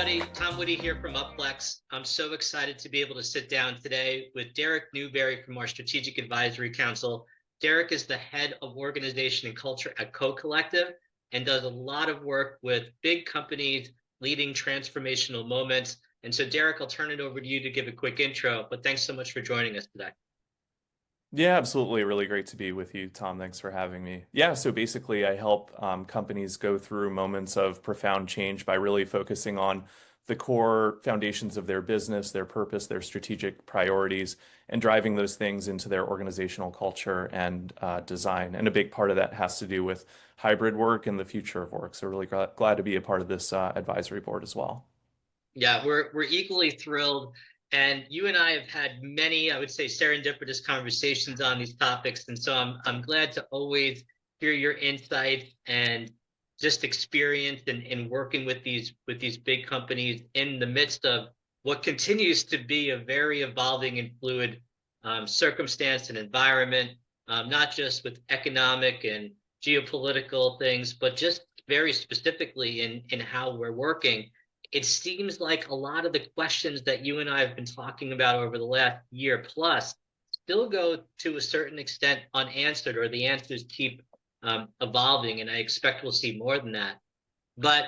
everybody. Tom Whitty here from Upflex. I'm so excited to be able to sit down today with Derek Newberry from our Strategic Advisory Council. Derek is the head of organization and culture at Co-Collective and does a lot of work with big companies leading transformational moments. And so, Derek, I'll turn it over to you to give a quick intro, but thanks so much for joining us today. Yeah, absolutely. Really great to be with you, Tom. Thanks for having me. Yeah, so basically, I help companies go through moments of profound change by really focusing on the core foundations of their business, their purpose, their strategic priorities, and driving those things into their organizational culture and design. And a big part of that has to do with hybrid work and the future of work. So really glad to be a part of this advisory board as well. Yeah, we're equally thrilled. And you and I have had many, I would say, serendipitous conversations on these topics. And so I'm glad to always hear your insights and just experience in working with these big companies in the midst of what continues to be a very evolving and fluid circumstance and environment, not just with economic and geopolitical things, but just very specifically in how we're working. It seems like a lot of the questions that you and I have been talking about over the last year plus still go to a certain extent unanswered, or the answers keep evolving, and I expect we'll see more than that. But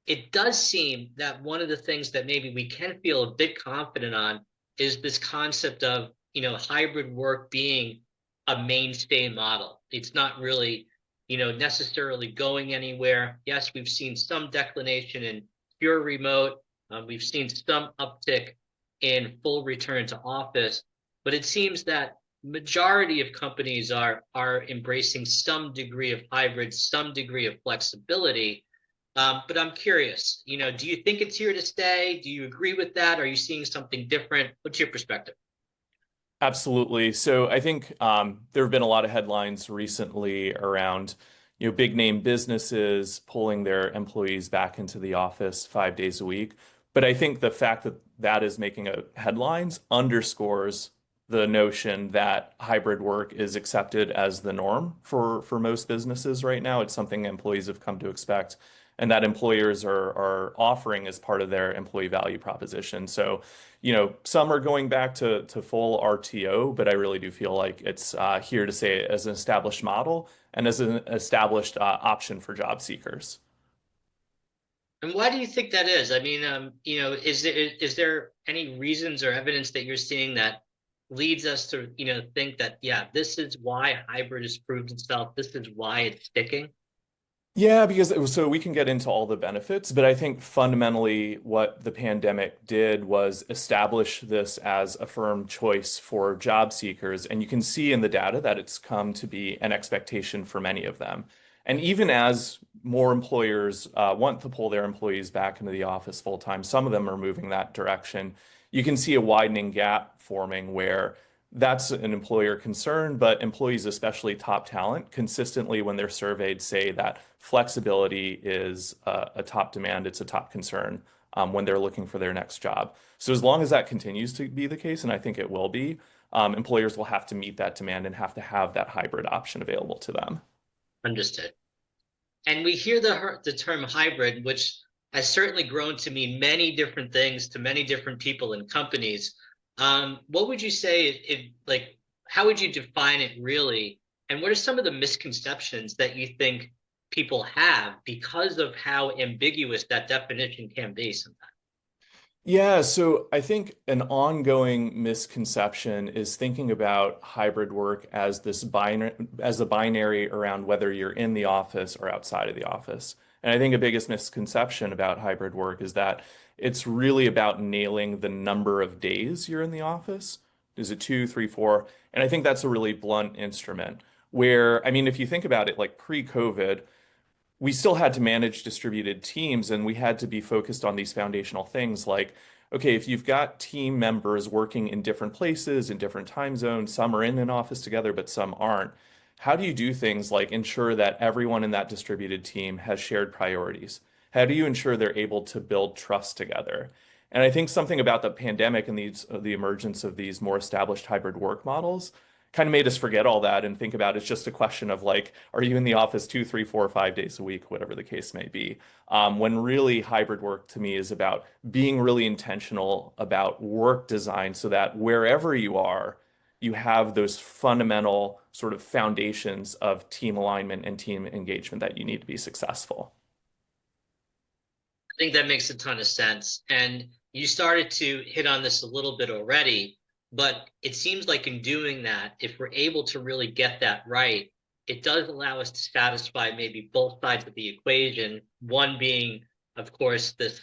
it does seem that one of the things that maybe we can feel a bit confident on is this concept of, hybrid work being a mainstay model. It's not really, necessarily going anywhere. Yes, we've seen some declination in pure remote. We've seen some uptick in full return to office, but it seems that majority of companies are embracing some degree of hybrid, some degree of flexibility. But I'm curious, do you think it's here to stay? Do you agree with that? Are you seeing something different? What's your perspective? Absolutely. So I think there have been a lot of headlines recently around, big name businesses pulling their employees back into the office 5 days a week. But I think the fact that that is making headlines underscores the notion that hybrid work is accepted as the norm for most businesses right now. It's something employees have come to expect and that employers are offering as part of their employee value proposition. So, some are going back to full RTO, but I really do feel like it's here to stay as an established model and as an established option for job seekers. And why do you think that is? I mean, is there any reasons or evidence that you're seeing that leads us to, think that, yeah, this is why hybrid has proved itself. This is why it's sticking. Yeah, because so we can get into all the benefits, but I think fundamentally what the pandemic did was establish this as a firm choice for job seekers. And you can see in the data that it's come to be an expectation for many of them. And even as more employers want to pull their employees back into the office full time, some of them are moving that direction. You can see a widening gap forming where that's an employer concern, but employees, especially top talent, consistently when they're surveyed say that flexibility is a top demand, it's a top concern when they're looking for their next job. So as long as that continues to be the case, and I think it will be, employers will have to meet that demand and have to have that hybrid option available to them. Understood. And we hear the term hybrid, which has certainly grown to mean many different things to many different people and companies. What would you say how would you define it really? And what are some of the misconceptions that you think people have because of how ambiguous that definition can be sometimes? Yeah, so I think an ongoing misconception is thinking about hybrid work as as a binary around whether you're in the office or outside of the office. And I think the biggest misconception about hybrid work is that it's really about nailing the number of days you're in the office. Is it two, three, four? And I think that's a really blunt instrument where, I mean, if you think about it, like pre-COVID, we still had to manage distributed teams and we had to be focused on these foundational things like, okay, if you've got team members working in different places, in different time zones, some are in an office together, but some aren't. How do you do things like ensure that everyone in that distributed team has shared priorities? How do you ensure they're able to build trust together? And I think something about the pandemic and the emergence of these more established hybrid work models kind of made us forget all that and think about it's just a question of like, are you in the office 2, 3, 4, 5 days a week, whatever the case may be. When really hybrid work to me is about being really intentional about work design so that wherever you are, you have those fundamental sort of foundations of team alignment and team engagement that you need to be successful. I think that makes a ton of sense. And you started to hit on this a little bit already, but it seems like in doing that, if we're able to really get that right, it does allow us to satisfy maybe both sides of the equation. One being, of course, this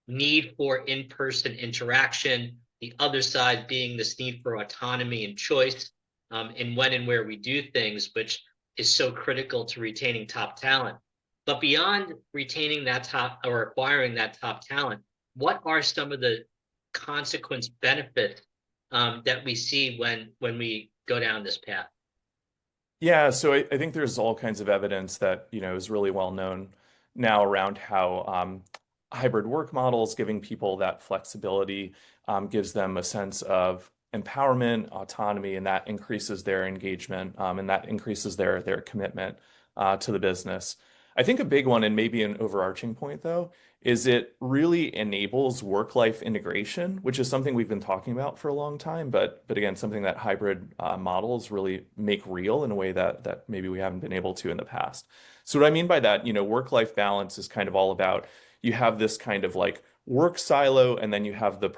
need for in-person interaction, the other side being this need for autonomy and choice in when and where we do things, which is so critical to retaining top talent. But beyond retaining that top or acquiring that top talent, what are some of the consequence benefits that we see when we go down this path? Yeah, so I think there's all kinds of evidence that, is really well known now around how hybrid work models, giving people that flexibility, gives them a sense of empowerment, autonomy, and that increases their engagement, and that increases their commitment to the business. I think a big one, and maybe an overarching point though, is it really enables work-life integration, which is something we've been talking about for a long time, but again, something that hybrid models really make real in a way that maybe we haven't been able to in the past. So what I mean by that, work-life balance is kind of all about you have this kind of like work silo, and then you have the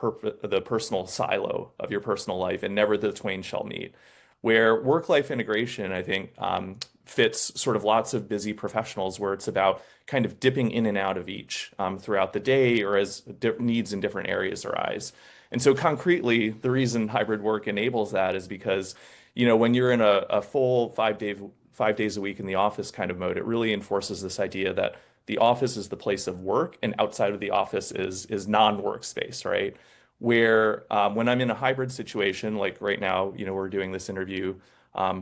personal silo of your personal life, and never the twain shall meet. Where work-life integration, I think, fits sort of lots of busy professionals, where it's about kind of dipping in and out of each throughout the day or as needs in different areas arise. And so concretely, the reason hybrid work enables that is because, when you're in a full 5 days a week in the office kind of mode, it really enforces this idea that the office is the place of work and outside of the office is non-work space, right? Where when I'm in a hybrid situation, like right now, we're doing this interview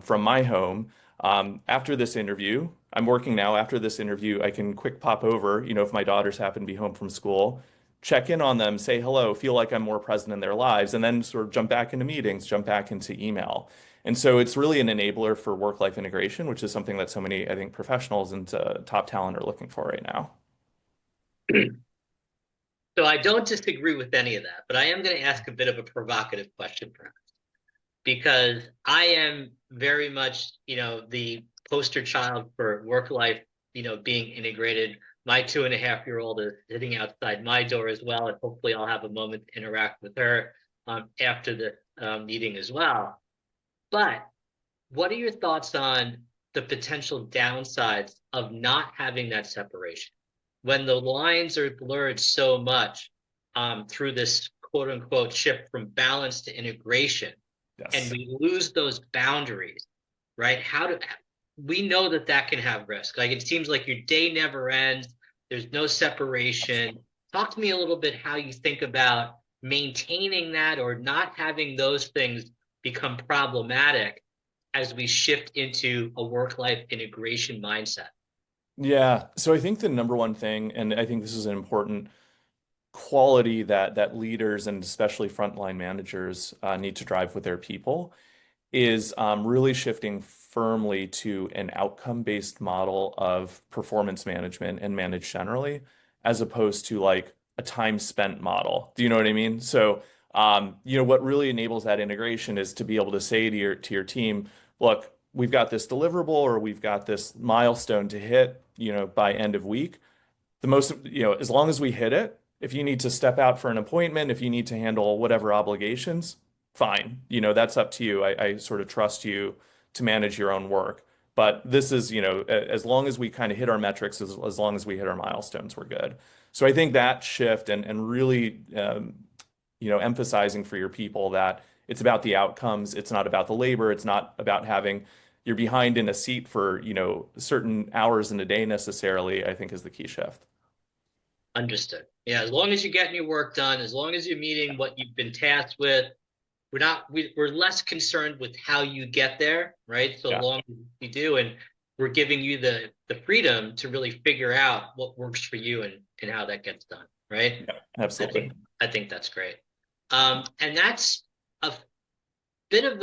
from my home. After this interview, I'm working now. After this interview, I can quick pop over, if my daughters happen to be home from school, check in on them, say hello, feel like I'm more present in their lives, and then sort of jump back into meetings, jump back into email. And so it's really an enabler for work-life integration, which is something that so many, I think, professionals and top talent are looking for right now. So I don't disagree with any of that, but I am going to ask a bit of a provocative question, perhaps, because I am very much, the poster child for work life, being integrated. My 2.5-year-old is sitting outside my door as well, and hopefully I'll have a moment to interact with her after the meeting as well. But what are your thoughts on the potential downsides of not having that separation? When the lines are blurred so much through this quote unquote shift from balance to integration, and Yes. we lose those boundaries, right? We know that can have risk? Like, it seems like your day never ends. There's no separation. Talk to me a little bit how you think about maintaining that or not having those things become problematic as we shift into a work-life integration mindset. Yeah. So I think the number one thing, and I think this is an important quality that leaders and especially frontline managers need to drive with their people, is really shifting firmly to an outcome-based model of performance management and manage generally, as opposed to like a time spent model. Do you know what I mean? So, what really enables that integration is to be able to say to your team, look, we've got this deliverable or we've got this milestone to hit, by end of week. As long as we hit it, if you need to step out for an appointment, if you need to handle whatever obligations, fine. That's up to you. I sort of trust you to manage your own work. But this is, as long as we kind of hit our metrics, as long as we hit our milestones, we're good. So I think that shift and really, emphasizing for your people that it's about the outcomes. It's not about the labor. It's not about having you're behind in a seat for, certain hours in a day necessarily, I think is the key shift. Understood. Yeah, as long as you're getting your work done, as long as you're meeting what you've been tasked with, we're less concerned with how you get there, right? So Yeah, long as you do, and we're giving you the freedom to really figure out what works for you and how that gets done, right? yeah, I absolutely. think I think that's great. And that's a bit of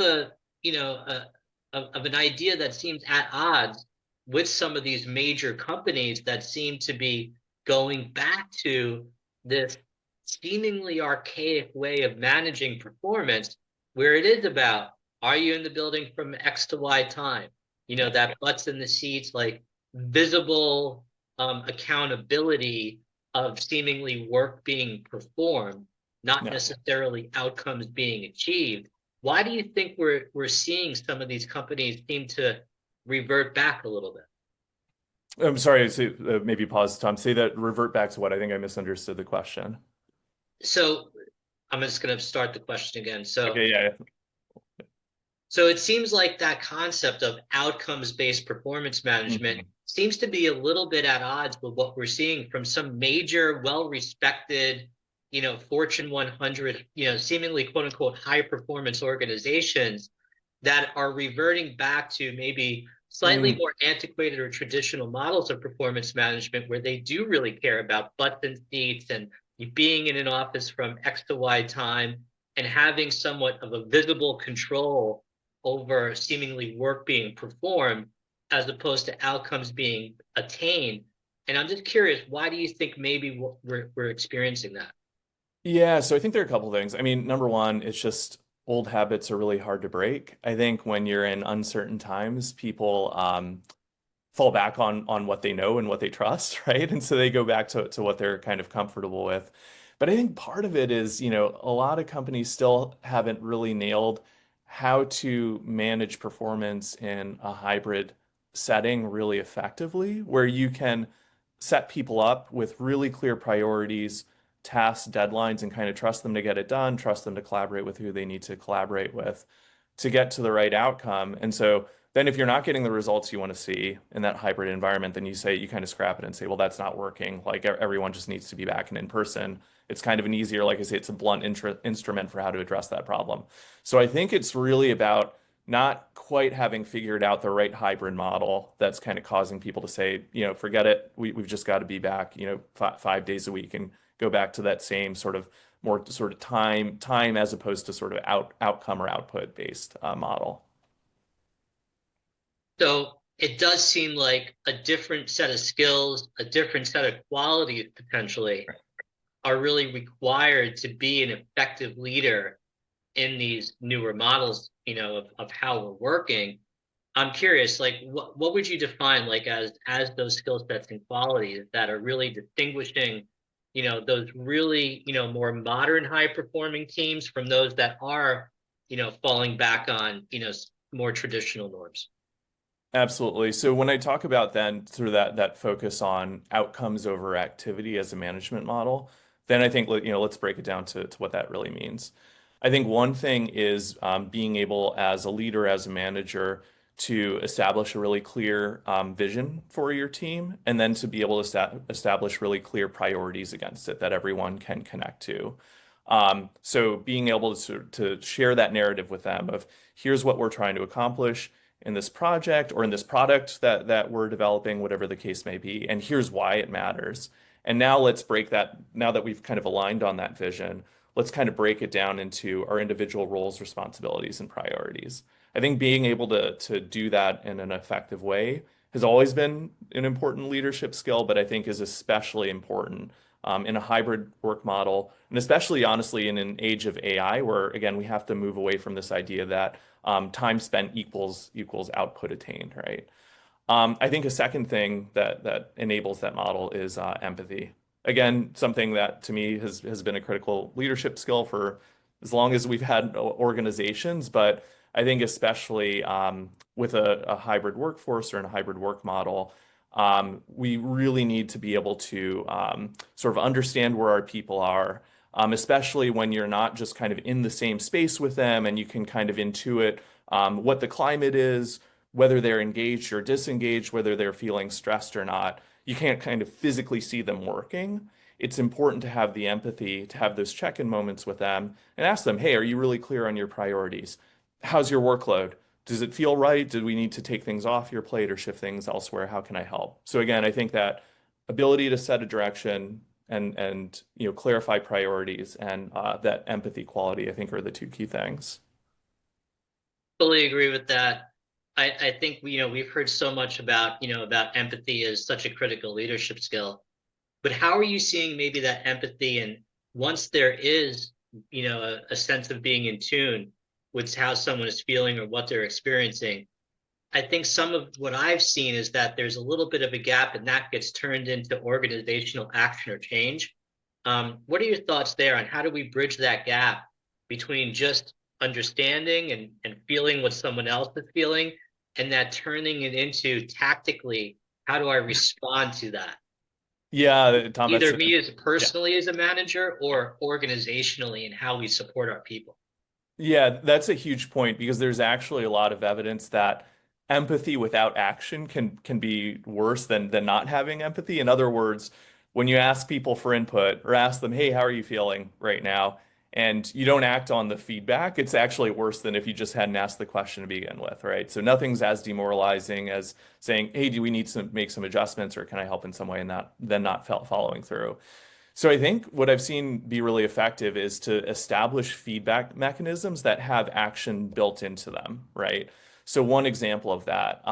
of an idea that seems at odds with some of these major companies that seem to be going back to this seemingly archaic way of managing performance, where it is about, are you in the building from X to Y time? Yeah. That butts in the seats, like visible accountability of seemingly work being performed, not No. necessarily outcomes being achieved. Why do you think we're seeing some of these companies seem to revert back a little bit? I'm sorry, so, maybe pause, Tom. Say that, revert back to what I think I misunderstood the question. So I'm just going to start the question again. Okay, yeah. So it seems like that concept of outcomes-based performance management Mhm. seems to be a little bit at odds with what we're seeing from some major, well-respected, Fortune 100, seemingly quote unquote high performance organizations that are reverting back to maybe slightly Mm. more antiquated or traditional models of performance management where they do really care about butts and seats and being in an office from X to Y time and having somewhat of a visible control over seemingly work being performed as opposed to outcomes being attained. And I'm just curious, why do you think maybe we're experiencing that? Yeah, so I think there are a couple things. I mean, number one, it's just old habits are really hard to break. I think when you're in uncertain times, people fall back on what they know and what they trust, right? And so they go back to what they're kind of comfortable with. But I think part of it is, a lot of companies still haven't really nailed how to manage performance in a hybrid setting really effectively, where you can set people up with really clear priorities, tasks, deadlines, and kind of trust them to get it done, trust them to collaborate with who they need to collaborate with to get to the right outcome. And so then if you're not getting the results you want to see in that hybrid environment, then you kind of scrap it and say, well, that's not working. Like everyone just needs to be back and in person. It's kind of an easier, like I say, it's a blunt instrument for how to address that problem. So I think it's really about not quite having figured out the right hybrid model that's kind of causing people to say, forget it. We've just got to be back, 5 days a week and go back to that same sort of more sort of time as opposed to sort of outcome or output based model. So it does seem like a different set of skills, a different set of qualities potentially are really required to be an effective leader in these newer models, of how we're working. I'm curious, like what would you define like as those skill sets and qualities that are really distinguishing, those really, more modern high performing teams from those that are, falling back on, more traditional norms? Absolutely. So when I talk about then sort of that focus on outcomes over activity as a management model, then I think let's break it down to what that really means. I think one thing is being able as a leader, as a manager, to establish a really clear vision for your team, and then to be able to establish really clear priorities against it that everyone can connect to. So being able to share that narrative with them of here's what we're trying to accomplish in this project or in this product that we're developing, whatever the case may be, and here's why it matters. And now let's break that, now that we've kind of aligned on that vision, let's kind of break it down into our individual roles, responsibilities, and priorities. I think being able to do that in an effective way has always been an important leadership skill, but I think is especially important in a hybrid work model, and especially honestly in an age of AI, where again we have to move away from this idea that time spent equals output attained, right? I think a second thing that enables that model is empathy. Again, something that to me has been a critical leadership skill for as long as we've had organizations, but I think especially with a hybrid workforce or in a hybrid work model, we really need to be able to sort of understand where our people are, especially when you're not just kind of in the same space with them and you can kind of intuit what the climate is, whether they're engaged or disengaged, whether they're feeling stressed or not. You can't kind of physically see them working. It's important to have the empathy, to have those check-in moments with them and ask them, hey, are you really clear on your priorities? How's your workload? Does it feel right? Did we need to take things off your plate or shift things elsewhere? How can I help? So again, I think that ability to set a direction and clarify priorities and that empathy quality, I think, are the two key things. fully agree with that. I think we've heard so much about about empathy as such a critical leadership skill. But how are you seeing maybe that empathy, and once there is a sense of being in tune with how someone is feeling or what they're experiencing, I think some of what I've seen is that there's a little bit of a gap, and that gets turned into organizational action or change. What are your thoughts there on how do we bridge that gap between just understanding and feeling what someone else is feeling, and that turning it into tactically, how do I respond to that? Yeah, Tom, Either me as yeah. personally as a manager or organizationally in how we support our people. Yeah, that's a huge point because there's actually a lot of evidence that empathy without action can be worse than not having empathy. In other words, when you ask people for input or ask them, "Hey, how are you feeling right now?" and you don't act on the feedback, it's actually worse than if you just hadn't asked the question to begin with, right? So nothing's as demoralizing as saying, "Hey, do we need to make some adjustments or can I help in some way?" and not following through. So I think what I've seen be really effective is to establish feedback mechanisms that have action built into them, right? So one example of that,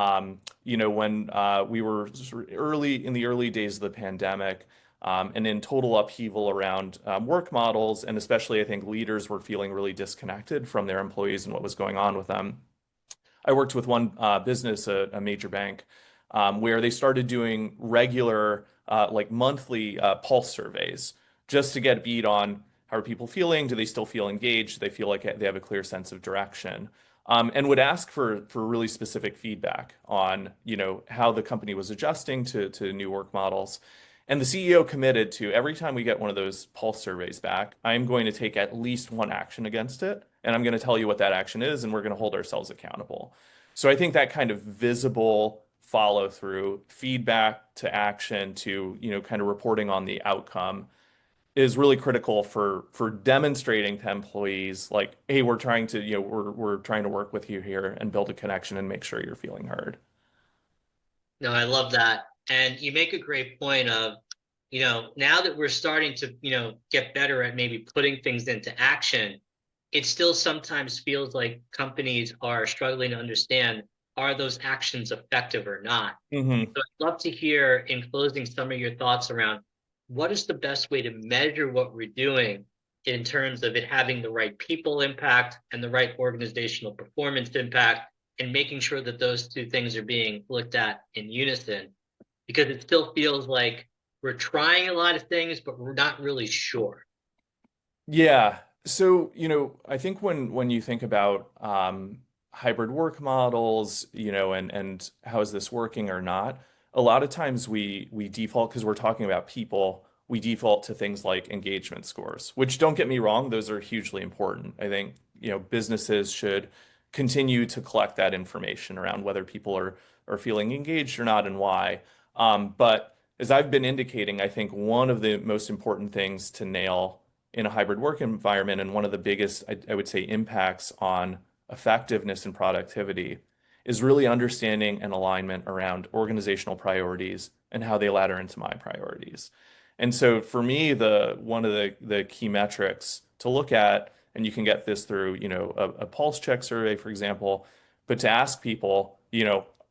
when we were early in the early days of the pandemic, and in total upheaval around work models, and especially I think leaders were feeling really disconnected from their employees and what was going on with them. I worked with one business, a major bank, where they started doing regular, like monthly pulse surveys just to get a beat on how are people feeling? Do they still feel engaged? Do they feel like they have a clear sense of direction? And would ask for really specific feedback on, how the company was adjusting to new work models. And the CEO committed to every time we get one of those pulse surveys back, I'm going to take at least one action against it. And I'm going to tell you what that action is, and we're going to hold ourselves accountable. So I think that kind of visible follow through, feedback to action to, kind of reporting on the outcome is really critical for demonstrating to employees like, hey, we're trying to, we're trying to work with you here and build a connection and make sure you're feeling heard. No, I love that. And you make a great point of, now that we're starting to, get better at maybe putting things into action, it still sometimes feels like companies are struggling to understand, are those actions effective or not? Hmm. So I'd love to hear in closing some of your thoughts around what is the best way to measure what we're doing in terms of it having the right people impact and the right organizational performance impact, and making sure that those two things are being looked at in unison, because it still feels like we're trying a lot of things, but we're not really sure. Yeah. So, I think when you think about hybrid work models, and how is this working or not, a lot of times we default because we're talking about people, we default to things like engagement scores, which don't get me wrong, those are hugely important. I think, businesses should continue to collect that information around whether people are feeling engaged or not and why. But as I've been indicating, I think one of the most important things to nail in a hybrid work environment, and one of the biggest, I would say, impacts on effectiveness and productivity is really understanding an alignment around organizational priorities and how they ladder into my priorities. And so for me, the one of the key metrics to look at, and you can get this through, a pulse check survey, for example, but to ask people,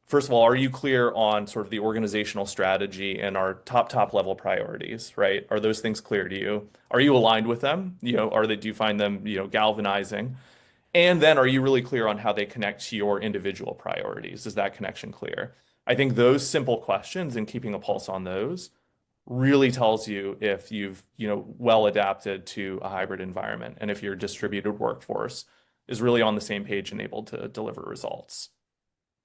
first of all, are you clear on sort of the organizational strategy and our top level priorities, right? Are those things clear to you? Are you aligned with them? Do you find them, galvanizing? And then are you really clear on how they connect to your individual priorities? Is that connection clear? I think those simple questions and keeping a pulse on those really tells you if you've, well adapted to a hybrid environment and if your distributed workforce is really on the same page and able to deliver results.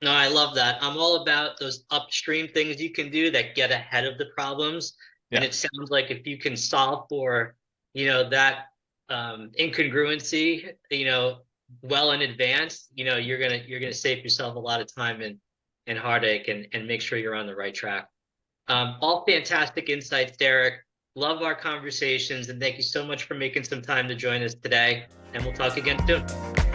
No, I love that. I'm all about those upstream things you can do that get ahead of the problems. And Yeah. it sounds like if you can solve for, that incongruency, well in advance, you're gonna save yourself a lot of time and heartache, and make sure you're on the right track. All fantastic insights, Derek. Love our conversations, and thank you so much for making some time to join us today. And we'll talk again soon.